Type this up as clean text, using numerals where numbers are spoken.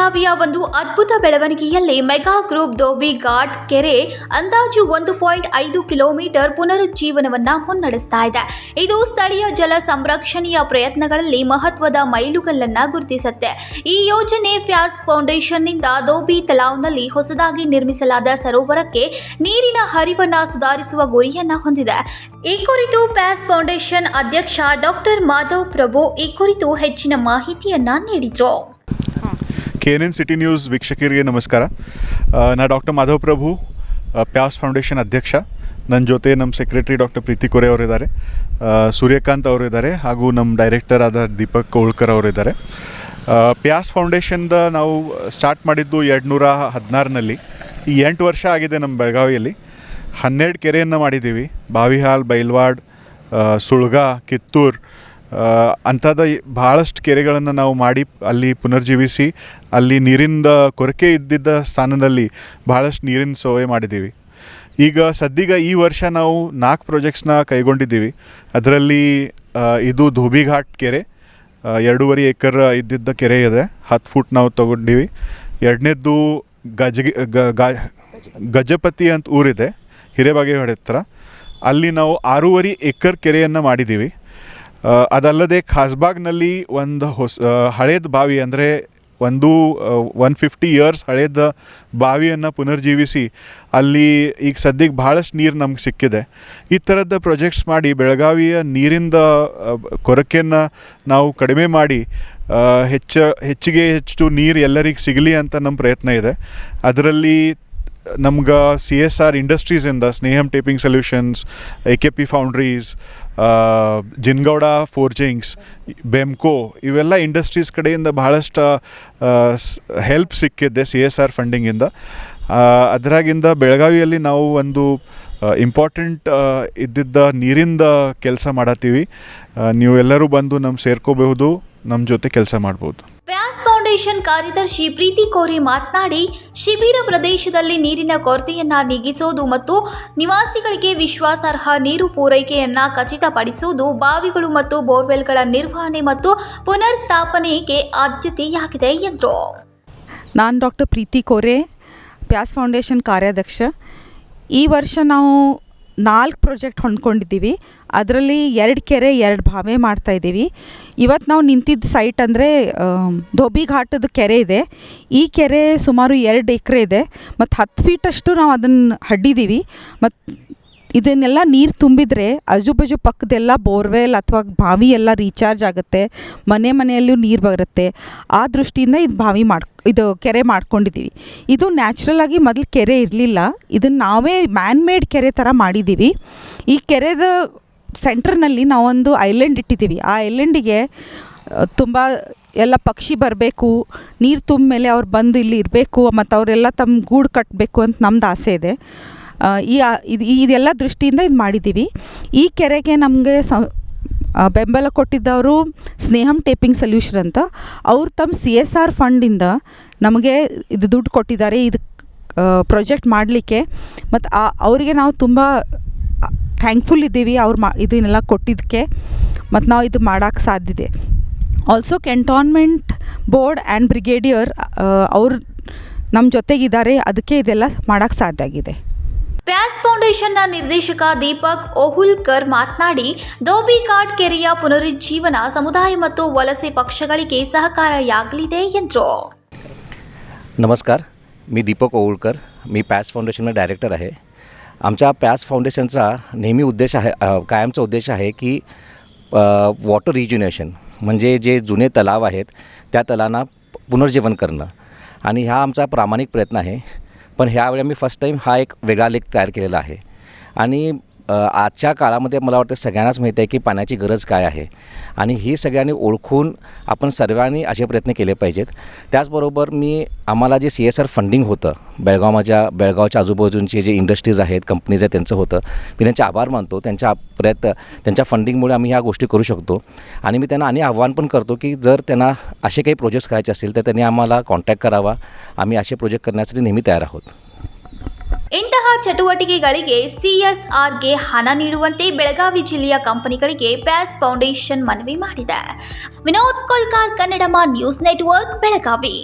ಬೆಳಗಾವಿಯ ಒಂದು ಅದ್ಭುತ ಬೆಳವಣಿಗೆಯಲ್ಲಿ ಮೆಗಾ ಗ್ರೂಪ್ ಧೋಬಿ ಘಾಟ್ ಕೆರೆ ಅಂದಾಜು 1.5 ಕಿಲೋಮೀಟರ್ ಪುನರುಜ್ಜೀವನವನ್ನ ಮುನ್ನಡೆಸ್ತಾ ಇದೆ. ಇದು ಸ್ಥಳೀಯ ಜಲ ಸಂರಕ್ಷಣೆಯ ಪ್ರಯತ್ನಗಳಲ್ಲಿ ಮಹತ್ವದ ಮೈಲುಗಲ್ಲನ್ನ ಗುರುತಿಸುತ್ತೆ. ಈ ಯೋಜನೆ ಫ್ಯಾಸ್ ಫೌಂಡೇಶನ್ನಿಂದ ಧೋಬಿ ತಲಾವ್ನಲ್ಲಿ ಹೊಸದಾಗಿ ನಿರ್ಮಿಸಲಾದ ಸರೋವರಕ್ಕೆ ನೀರಿನ ಹರಿವನ್ನ ಸುಧಾರಿಸುವ ಗುರಿಯನ್ನ ಹೊಂದಿದೆ. ಈ ಕುರಿತು ಪ್ಯಾಸ್ ಫೌಂಡೇಶನ್ ಅಧ್ಯಕ್ಷ ಡಾಕ್ಟರ್ ಮಾಧವ್ ಪ್ರಭು ಈ ಕುರಿತು ಹೆಚ್ಚಿನ ಮಾಹಿತಿಯನ್ನ ನೀಡಿದ್ರು. KNN ಸಿಟಿ ನ್ಯೂಸ್ ವೀಕ್ಷಕರಿಗೆ ನಮಸ್ಕಾರ. ನಾ ಡಾಕ್ಟರ್ ಮಾಧವ್ ಪ್ರಭು, ಪ್ಯಾಸ್ ಫೌಂಡೇಶನ್ ಅಧ್ಯಕ್ಷ. ನನ್ನ ಜೊತೆ ನಮ್ಮ ಸೆಕ್ರೆಟರಿ ಡಾಕ್ಟರ್ ಪ್ರೀತಿ ಕೋರೆ ಅವರಿದ್ದಾರೆ, ಸೂರ್ಯಕಾಂತ್ ಅವರಿದ್ದಾರೆ, ಹಾಗೂ ನಮ್ಮ ಡೈರೆಕ್ಟರ್ ಆದ ದೀಪಕ್ ಕೋಳ್ಕರ್ ಅವರಿದ್ದಾರೆ. ಪ್ಯಾಸ್ ಫೌಂಡೇಶನ್ದ ನಾವು ಸ್ಟಾರ್ಟ್ ಮಾಡಿದ್ದು 2016ರಲ್ಲಿ. ಈ 8 ವರ್ಷ ಆಗಿದೆ ನಮ್ಮ ಬೆಳಗಾವಿಯಲ್ಲಿ. 12 ಕೆರೆಯನ್ನು ಮಾಡಿದ್ದೀವಿ. ಬಾವಿಹಾಲ್, ಬೈಲ್ವಾಡ್, ಸುಳ್ಗ, ಕಿತ್ತೂರು ಅಂಥದ್ದು ಭಾಳಷ್ಟು ಕೆರೆಗಳನ್ನು ನಾವು ಮಾಡಿ ಅಲ್ಲಿ ಪುನರ್ಜೀವಿಸಿ ಅಲ್ಲಿ ನೀರಿಂದ ಕೊರತೆ ಇದ್ದಿದ್ದ ಸ್ಥಾನದಲ್ಲಿ ಭಾಳಷ್ಟು ನೀರಿನ ಸೋವೆ ಮಾಡಿದ್ದೀವಿ. ಈಗ ಸದ್ಯಗ ಈ ವರ್ಷ ನಾವು 4 ಪ್ರಾಜೆಕ್ಟ್ಸ್ನ ಕೈಗೊಂಡಿದ್ದೀವಿ. ಅದರಲ್ಲಿ ಇದು ಧೋಬಿ ಘಾಟ್ ಕೆರೆ, 2.5 ಎಕರ್ ಇದ್ದಿದ್ದ ಕೆರೆ ಇದೆ, 10 ಫುಟ್ ನಾವು ತೊಗೊಂಡಿವಿ. ಎರಡನೇದ್ದು ಗಜಪತಿ ಅಂತ ಊರಿದೆ, ಹಿರೇಬಾಗೇವಾಡಿ ಹತ್ರ. ಅಲ್ಲಿ ನಾವು 6.5 ಎಕರ್ ಕೆರೆಯನ್ನು ಮಾಡಿದ್ದೀವಿ. ಅದಲ್ಲದೆ ಖಾಸ್ಬಾಗ್ನಲ್ಲಿ ಒಂದು ಹಳೇದು ಬಾವಿ, ಅಂದರೆ 150 ಇಯರ್ಸ್ ಹಳೇದ ಬಾವಿಯನ್ನು ಪುನರ್ಜೀವಿಸಿ ಅಲ್ಲಿ ಈಗ ಸದ್ಯಕ್ಕೆ ಭಾಳಷ್ಟು ನೀರು ನಮ್ಗೆ ಸಿಕ್ಕಿದೆ. ಈ ಥರದ ಪ್ರಾಜೆಕ್ಟ್ಸ್ ಮಾಡಿ ಬೆಳಗಾವಿಯ ನೀರಿಂದ ಕೊರತೆಯನ್ನು ನಾವು ಕಡಿಮೆ ಮಾಡಿ ಹೆಚ್ಚಿಗೆ ಹೆಚ್ಚು ನೀರು ಎಲ್ಲರಿಗೆ ಸಿಗಲಿ ಅಂತ ನಮ್ಮ ಪ್ರಯತ್ನ ಇದೆ. ಅದರಲ್ಲಿ ನಮ್ಗೆ CSR ಇಂಡಸ್ಟ್ರೀಸಿಂದ ಸ್ನೇಹಂ ಟೇಪಿಂಗ್ ಸೊಲ್ಯೂಷನ್ಸ್, AKP ಫೌಂಡ್ರೀಸ್, ಜಿನ್ಗೌಡ ಫೋರ್ಜಿಂಗ್ಸ್, ಬೆಮ್ಕೋ ಇವೆಲ್ಲ ಇಂಡಸ್ಟ್ರೀಸ್ ಕಡೆಯಿಂದ ಭಾಳಷ್ಟು ಹೆಲ್ಪ್ ಸಿಕ್ಕಿದೆ CSR ಫಂಡಿಂಗಿಂದ. ಅದರಾಗಿಂದ ಬೆಳಗಾವಿಯಲ್ಲಿ ನಾವು ಒಂದು ಇಂಪಾರ್ಟೆಂಟ್ ಇದ್ದಿದ್ದ ನೀರಿಂದ ಕೆಲಸ ಮಾಡತ್ತೀವಿ. ನೀವು ಎಲ್ಲರೂ ಬಂದು ಸೇರ್ಕೋಬಹುದು, ನಮ್ಮ ಜೊತೆ ಕೆಲಸ ಮಾಡ್ಬೋದು. ಪ್ಯಾಸ್ ಫೌಂಡೇಶನ್ ಕಾರ್ಯದರ್ಶಿ ಪ್ರೀತಿ ಕೋರೆ ಮಾತನಾಡಿ, ಶಿಬಿರ ಪ್ರದೇಶದಲ್ಲಿ ನೀರಿನ ಕೊರತೆಯನ್ನ ನೀಗಿಸೋದು ಮತ್ತು ನಿವಾಸಿಗಳಿಗೆ ವಿಶ್ವಾಸಾರ್ಹ ನೀರು ಪೂರೈಕೆಯನ್ನ ಖಚಿತಪಡಿಸುವುದು, ಬಾವಿಗಳು ಮತ್ತು ಬೋರ್ವೆಲ್ಗಳ ನಿರ್ವಹಣೆ ಮತ್ತು ಪುನರ್ ಸ್ಥಾಪನೆಗೆ ಆದ್ಯತೆಯಾಗಿದೆ ಎಂದರು. ನಾನು ಡಾಕ್ಟರ್ ಪ್ರೀತಿ ಕೋರೆ, ಪ್ಯಾಸ್ ಫೌಂಡೇಶನ್ ಕಾರ್ಯಾಧ್ಯಕ್ಷ. ಈ ವರ್ಷ ನಾವು 4 ಪ್ರಾಜೆಕ್ಟ್ ಹೊಂದ್ಕೊಂಡಿದ್ದೀವಿ. ಅದರಲ್ಲಿ 2 ಕೆರೆ 2 ಬಾವಿ ಮಾಡ್ತಾಯಿದ್ದೀವಿ. ಇವತ್ತು ನಾವು ನಿಂತಿದ್ದ ಸೈಟ್ ಅಂದರೆ ಧೋಬಿ ಘಾಟದ ಕೆರೆ ಇದೆ. ಈ ಕೆರೆ ಸುಮಾರು 2 ಎಕರೆ ಇದೆ ಮತ್ತು 10 ಫೀಟಷ್ಟು ನಾವು ಅದನ್ನು ಹಡ್ಡಿದ್ದೀವಿ. ಮತ್ತು ಇದನ್ನೆಲ್ಲ ನೀರು ತುಂಬಿದರೆ ಆಜುಬಾಜು ಪಕ್ಕದೆಲ್ಲ ಬೋರ್ವೆಲ್ ಅಥವಾ ಬಾವಿ ಎಲ್ಲ ರೀಚಾರ್ಜ್ ಆಗುತ್ತೆ, ಮನೆಯಲ್ಲೂ ನೀರು ಬರುತ್ತೆ. ಆ ದೃಷ್ಟಿಯಿಂದ ಇದು ಕೆರೆ ಮಾಡ್ಕೊಂಡಿದ್ದೀವಿ. ಇದು ನ್ಯಾಚುರಲ್ ಆಗಿ ಮೊದಲು ಕೆರೆ ಇರಲಿಲ್ಲ, ಇದನ್ನು ನಾವೇ ಮ್ಯಾನ್ ಮೇಡ್ ಕೆರೆ ಥರ ಮಾಡಿದ್ದೀವಿ. ಈ ಕೆರೆದ ಸೆಂಟ್ರ್ನಲ್ಲಿ ನಾವೊಂದು ಐಲ್ಯಾಂಡ್ ಇಟ್ಟಿದ್ದೀವಿ. ಆ ಐಲ್ಯಾಂಡಿಗೆ ತುಂಬ ಎಲ್ಲ ಪಕ್ಷಿ ಬರಬೇಕು, ನೀರು ತುಂಬ ಮೇಲೆ ಅವ್ರು ಬಂದು ಇಲ್ಲಿ ಇರಬೇಕು ಮತ್ತು ಅವರೆಲ್ಲ ತಮ್ಮ ಗೂಡು ಕಟ್ಟಬೇಕು ಅಂತ ನಮ್ಮದು ಆಸೆ ಇದೆ. ಇದೆಲ್ಲ ದೃಷ್ಟಿಯಿಂದ ಇದು ಮಾಡಿದ್ದೀವಿ. ಈ ಕೆರೆಗೆ ನಮಗೆ ಬೆಂಬಲ ಕೊಟ್ಟಿದ್ದವರು ಸ್ನೇಹಂ ಟೇಪಿಂಗ್ ಸೊಲ್ಯೂಷನ್ ಅಂತ. ಅವರು ತಮ್ಮ CSR ಫಂಡಿಂದ ನಮಗೆ ಇದು ದುಡ್ಡು ಕೊಟ್ಟಿದ್ದಾರೆ ಇದು ಪ್ರಾಜೆಕ್ಟ್ ಮಾಡಲಿಕ್ಕೆ. ಮತ್ತು ಅವರಿಗೆ ನಾವು ತುಂಬ ಥ್ಯಾಂಕ್ಫುಲ್ ಇದ್ದೀವಿ, ಅವ್ರು ಇದನ್ನೆಲ್ಲ ಕೊಟ್ಟಿದ್ದಕ್ಕೆ. ಮತ್ತು ನಾವು ಇದು ಮಾಡೋಕ್ಕೆ ಸಾಧ್ಯತೆ. ಆಲ್ಸೋ ಕೆಂಟೋನ್ಮೆಂಟ್ ಬೋರ್ಡ್ ಆ್ಯಂಡ್ ಬ್ರಿಗೇಡಿಯರ್ ಅವರು ನಮ್ಮ ಜೊತೆಗಿದ್ದಾರೆ, ಅದಕ್ಕೆ ಇದೆಲ್ಲ ಮಾಡೋಕ್ಕೆ ಸಾಧ್ಯ ಆಗಿದೆ. ಪ್ಯಾಸ್ ಫೌಂಡೇಶನ್ನ ನಿರ್ದೇಶಕ ದೀಪಕ್ ಓಹುಲ್ಕರ್ ಮಾತನಾಡಿ, ಧೋಬಿ ಘಾಟ್ ಕೆರೆಯ ಪುನರುಜ್ಜೀವನ ಸಮುದಾಯ ಮತ್ತು ವಲಸೆ ಪಕ್ಷಗಳಿಗೆ सहकार्यागलिದೆ ಎಂದರು. नमस्कार, मी दीपक ओहुलकर, मी पॅस फाउंडेशनचा डायरेक्टर आहे. आमच्या पॅस फाउंडेशनचा नेहमी उद्देश आहे, कायमचा उद्देश आहे की वॉटर रिज्युनेशन म्हणजे जे जुने तलाव आहेत त्या तलावांना पुनर्जीवन करणं, आणि हा आमचा प्रामाणिक प्रयत्न आहे. पण ह्यावेळी मी फर्स्ट टाईम हा एक वेगळा लेख तयार केलेला आहे. आणि आजच्या काळामध्ये मला वाटतं सगळ्यांनाच माहीत आहे की पाण्याची गरज काय आहे, आणि ही सगळ्यांनी ओळखून आपण सर्वांनी असे प्रयत्न केले पाहिजेत. त्याचबरोबर आम्हाला जे CSR फंडिंग होतं, बेळगावच्या आजूबाजूंचे जे इंडस्ट्रीज आहेत, कंपनीज आहेत, त्यांचं होतं. मी त्यांचे आभार मानतो. त्यांच्या फंडिंगमुळे आम्ही ह्या गोष्टी करू शकतो. आणि मी त्यांना आव्हान पण करतो की जर त्यांना असे काही प्रोजेक्ट्स करायचे असतील तर त्यांनी आम्हाला कॉन्टॅक्ट करावा. आम्ही असे प्रोजेक्ट करण्यासाठी नेहमी तयार आहोत. ಇಂತಹ ಚಟುವಟಿಕೆಗಳಿಗೆ CSRಗೆ ಹಣ ನೀಡುವಂತೆ ಬೆಳಗಾವಿ ಜಿಲ್ಲೆಯ ಕಂಪನಿಗಳಿಗೆ ಪ್ಯಾಸ್ ಫೌಂಡೇಶನ್ ಮನವಿ ಮಾಡಿದೆ. Vinod Kolkar, Kannadama news network, Belagavi.